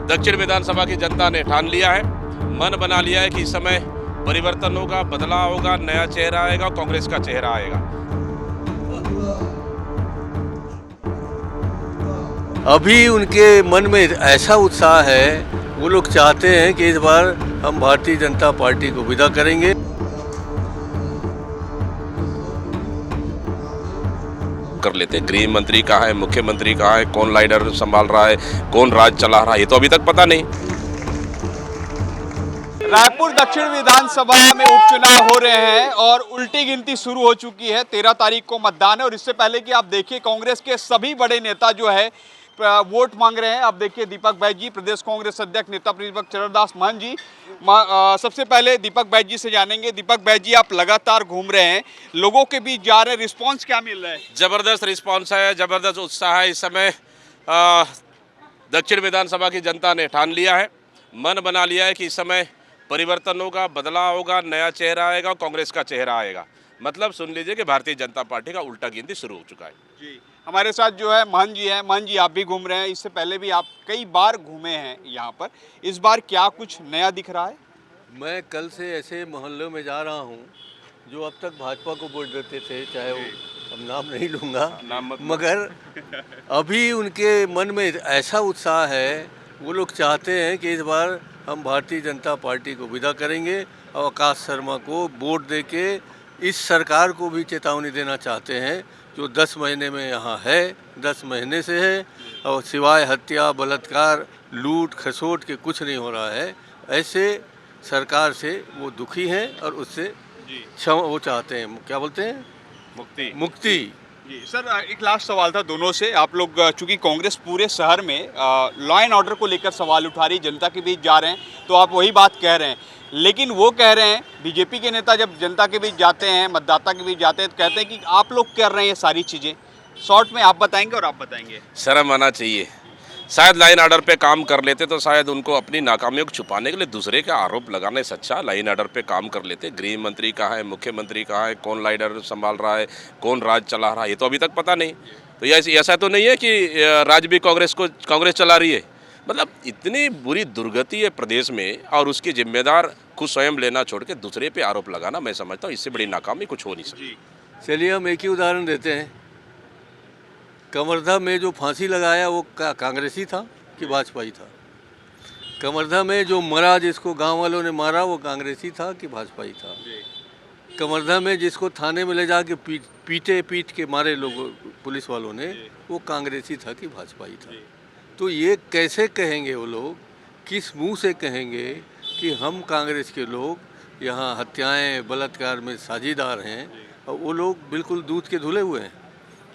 दक्षिण विधानसभा की जनता ने ठान लिया है, मन बना लिया है कि इस समय परिवर्तन होगा, बदलाव होगा, नया चेहरा आएगा, कांग्रेस का चेहरा आएगा। अभी उनके मन में ऐसा उत्साह है, वो लोग चाहते हैं कि इस बार हम भारतीय जनता पार्टी को विदा करेंगे। कर लेते, गृह मंत्री कहाँ है, मुख्यमंत्री कहाँ है, कौन लाइडर संभाल रहा है, कौन राज चला रहा है, ये तो अभी तक पता नहीं। रायपुर दक्षिण विधानसभा में उपचुनाव हो रहे हैं और उल्टी गिनती शुरू हो चुकी है। 13 तारीख को मतदान है और इससे पहले कि आप देखिए कांग्रेस के सभी बड़े नेता जो है वोट मांग रहे हैं। आप देखिए दीपक बैज जी, प्रदेश कांग्रेस अध्यक्ष नेता प्रतिपक्ष चरणदास महंत जी। सबसे पहले दीपक बैज जी से जानेंगे। दीपक बैज जी, आप लगातार घूम रहे हैं, लोगों के बीच जा रहे हैं, रिस्पांस क्या मिल रहा है? जबरदस्त रिस्पांस है, जबरदस्त उत्साह है। इस समय दक्षिण विधानसभा की जनता ने ठान लिया है, मन बना लिया है कि इस समय परिवर्तन होगा, बदलाव होगा, नया चेहरा आएगा, कांग्रेस का चेहरा आएगा। मतलब सुन लीजिए कि भारतीय जनता पार्टी का उल्टा गिनती शुरू हो चुका है। जी, हमारे साथ जो है महंत जी हैं। महंत जी, आप भी घूम रहे हैं, इससे पहले भी आप कई बार घूमे हैं यहाँ पर, इस बार क्या कुछ नया दिख रहा है? मैं कल से ऐसे मोहल्लों में जा रहा हूँ जो अब तक भाजपा को वोट देते थे, चाहे वो अब नाम नहीं लूँगा, मगर अभी उनके मन में ऐसा उत्साह है, वो लोग चाहते हैं कि इस बार हम भारतीय जनता पार्टी को विदा करेंगे और आकाश शर्मा को वोट देके इस सरकार को भी चेतावनी देना चाहते हैं जो 10 महीने में यहाँ है, 10 महीने से है और सिवाय हत्या, बलात्कार, लूट खसोट के कुछ नहीं हो रहा है। ऐसे सरकार से वो दुखी हैं और उससे क्षमा वो चाहते हैं, क्या बोलते हैं, मुक्ति। जी सर, एक लास्ट सवाल था दोनों से। आप लोग चूंकि कांग्रेस पूरे शहर में लॉ एंड ऑर्डर को लेकर सवाल उठा रही, जनता के बीच जा रहे हैं, तो आप वही बात कह रहे हैं, लेकिन वो कह रहे हैं बीजेपी के नेता जब जनता के बीच जाते हैं, मतदाता के बीच जाते हैं, तो कहते हैं कि आप लोग कर रहे हैं ये सारी चीज़ें। शॉर्ट में आप बताएंगे और आप बताएंगे। शर्म आना चाहिए। शायद लाइन ऑर्डर पे काम कर लेते तो शायद उनको अपनी नाकामियों को छुपाने के लिए दूसरे का आरोप लगाने से अच्छा लाइन ऑर्डर पे काम कर लेते। गृह मंत्री कहाँ है, मुख्यमंत्री कहाँ है, कौन लाइडर संभाल रहा है, कौन राज चला रहा है, ये तो अभी तक पता नहीं। तो ऐसा तो नहीं है कि राज भी कांग्रेस चला रही है। मतलब इतनी बुरी दुर्गति है प्रदेश में और उसकी जिम्मेदार खुद स्वयं लेना छोड़ के दूसरे पे आरोप लगाना, मैं समझता हूँ इससे बड़ी नाकामी कुछ हो नहीं सकती। चलिए हम एक ही उदाहरण देते हैं। कवर्धा में जो फांसी लगाया वो कांग्रेसी था कि भाजपाई था? कवर्धा में जो मरा, जिसको गांव वालों ने मारा, वो कांग्रेसी था कि भाजपाई था? कवर्धा में जिसको थाने में ले जाके पीट के मारे लोगों पुलिस वालों ने, वो कांग्रेसी था कि भाजपाई था? तो ये कैसे कहेंगे वो लोग, किस मुंह से कहेंगे कि हम कांग्रेस के लोग यहाँ हत्याएं बलात्कार में साझीदार हैं और वो लोग बिल्कुल दूध के धुले हुए हैं?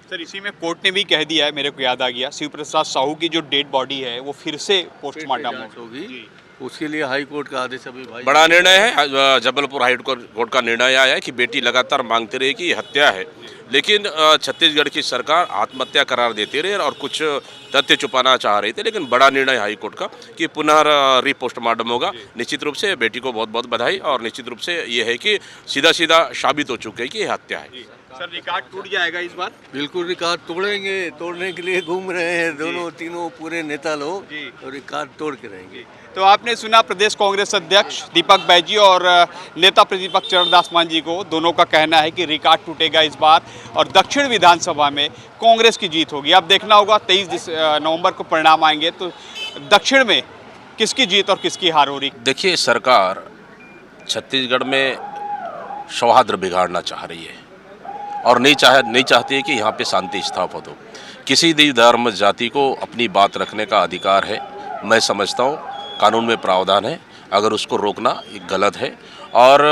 सर, इसी में कोर्ट ने भी कह दिया है, मेरे को याद आ गया, शिव प्रसाद साहू की जो डेड बॉडी है वो फिर से पोस्टमार्टम होगी। उसके लिए हाई कोर्ट का आदेश अभी भाई बड़ा निर्णय है। जबलपुर हाई कोर्ट का निर्णय आया है कि बेटी लगातार मांगती रही कि हत्या है, लेकिन छत्तीसगढ़ की सरकार आत्महत्या करार देती रही और कुछ तथ्य छुपाना चाह रही थी। लेकिन बड़ा निर्णय हाई कोर्ट का कि पुनः रीपोस्टमार्टम होगा। निश्चित रूप से बेटी को बहुत बहुत बधाई और निश्चित रूप से ये है कि सीधा सीधा साबित हो चुका है कि ये हत्या है। सर, रिकॉर्ड टूट जाएगा इस बार? बिल्कुल रिकॉर्ड तोड़ेंगे, तोड़ने के लिए घूम रहे हैं दोनों तीनों पूरे नेता लोग, और रिकॉर्ड तोड़ के रहेंगे। तो आपने सुना प्रदेश कांग्रेस अध्यक्ष दीपक बैज जी और नेता प्रतिपक्ष चरणदास महंत जी को, दोनों का कहना है कि रिकॉर्ड टूटेगा इस बार और दक्षिण विधानसभा में कांग्रेस की जीत होगी। अब देखना होगा 23 नवंबर को परिणाम आएंगे तो दक्षिण में किसकी जीत और किसकी हार हो रही। देखिए, सरकार छत्तीसगढ़ में सौहार्द बिगाड़ना चाह रही है और नहीं चाहती है कि यहाँ पे शांति स्थापित हो। किसी भी धर्म जाति को अपनी बात रखने का अधिकार है, मैं समझता हूँ कानून में प्रावधान है, अगर उसको रोकना गलत है। और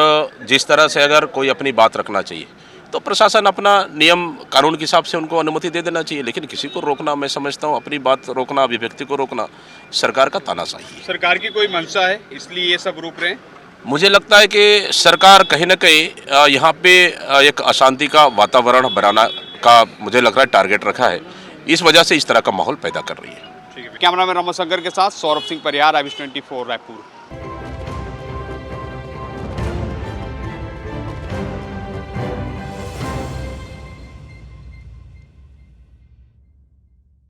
जिस तरह से अगर कोई अपनी बात रखना चाहिए तो प्रशासन अपना नियम कानून के हिसाब से उनको अनुमति दे देना चाहिए, लेकिन किसी को रोकना, मैं समझता हूँ अपनी बात रोकना, अभिव्यक्ति को रोकना सरकार का तानाशाही है। सरकार की कोई मंशा है इसलिए ये सब रोक रहे हैं? मुझे लगता है कि सरकार कहीं ना कहीं यहाँ पे एक अशांति का वातावरण बनाना का मुझे लग रहा है टारगेट रखा है, इस वजह से इस तरह का माहौल पैदा कर रही है। ठीक है। कैमरामैन रमन शंकर के साथ सौरभ सिंह परिहार, IBS 24 रायपुर।